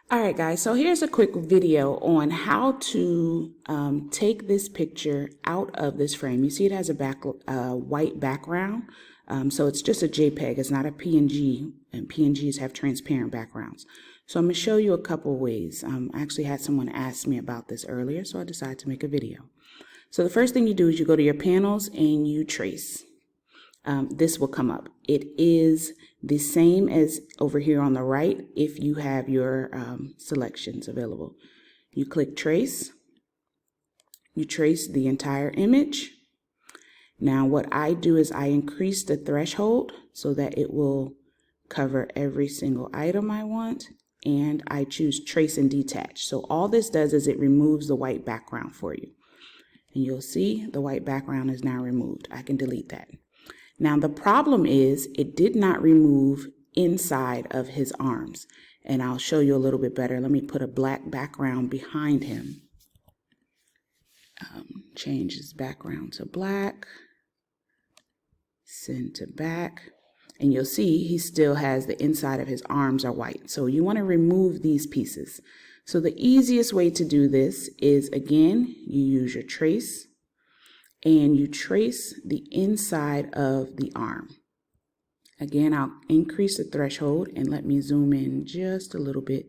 All right, guys, so here's a quick video on how to take this picture out of this frame. You see it has a white background, so it's just a JPEG. It's not a PNG, and PNGs have transparent backgrounds. So I'm going to show you a couple ways. I actually had someone ask me about this earlier, so I decided to make a video. So the first thing you do is you go to your panels and you trace. This will come up. It is the same as over here on the right if you have your selections available. You click trace. You trace the entire image. Now what I do is I increase the threshold so that it will cover every single item I want, and I choose trace and detach. So all this does is it removes the white background for you. And you'll see the white background is now removed. I can delete that. Now the problem is it did not remove inside of his arms, and I'll show you a little bit better. Let me put a black background behind him. Change his background to black, send to back, and you'll see he still has the inside of his arms are white. So you want to remove these pieces. So the easiest way to do this is, again, you use your trace and you trace the inside of the arm. Again, I'll increase the threshold and let me zoom in just a little bit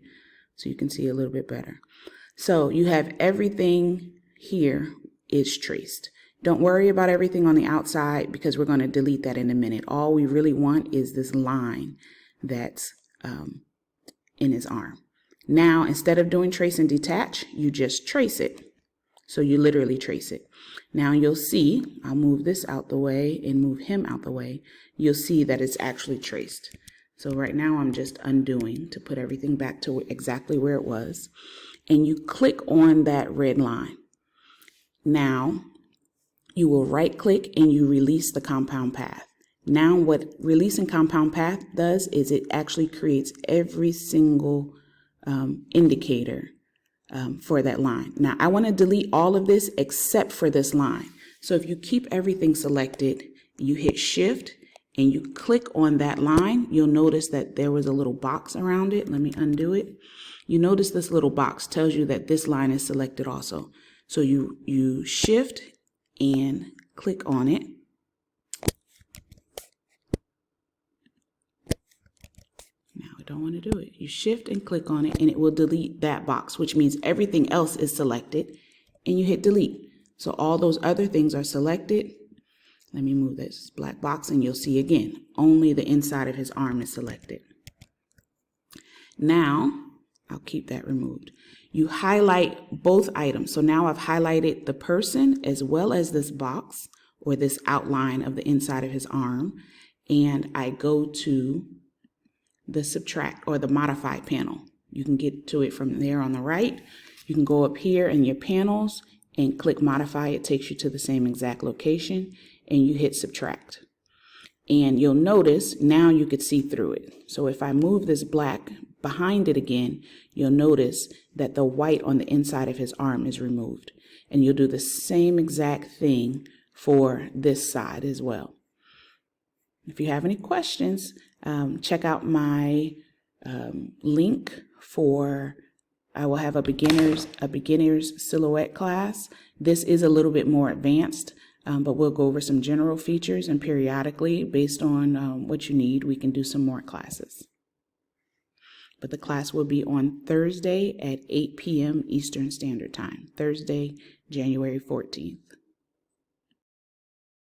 so you can see a little bit better. So you have everything here is traced. Don't worry about everything on the outside because we're going to delete that in a minute. All we really want is this line that's in his arm. Now, instead of doing trace and detach, you just trace it. So you literally trace it. Now you'll see, I'll move this out the way and move him out the way. You'll see that it's actually traced. So right now I'm just undoing to put everything back to exactly where it was. And you click on that red line. Now you will right click and you release the compound path. Now what releasing compound path does is it actually creates every single indicator for that line. Now I want to delete all of this except for this line. So if you keep everything selected, you hit shift and you click on that line, you'll notice that there was a little box around it. Let me undo it. You notice this little box tells you that this line is selected also. So you shift and click on it. Now I don't want to do it. You shift and click on it and it will delete that box, which means everything else is selected, and you hit delete. So all those other things are selected. Let me move this black box and you'll see again, only the inside of his arm is selected. Now, I'll keep that removed. You highlight both items. So now I've highlighted the person as well as this box or this outline of the inside of his arm. And I go to the subtract or the modify panel. You can get to it from there on the right. You can go up here in your panels and click modify. It takes you to the same exact location and you hit subtract. And you'll notice now you could see through it. So if I move this black behind it again, you'll notice that the white on the inside of his arm is removed. And you'll do the same exact thing for this side as well. If you have any questions, check out my link for, I will have a beginner's silhouette class. This is a little bit more advanced, but we'll go over some general features, and periodically, based on what you need, we can do some more classes. But the class will be on Thursday at 8 p.m. Eastern Standard Time, Thursday, January 14th.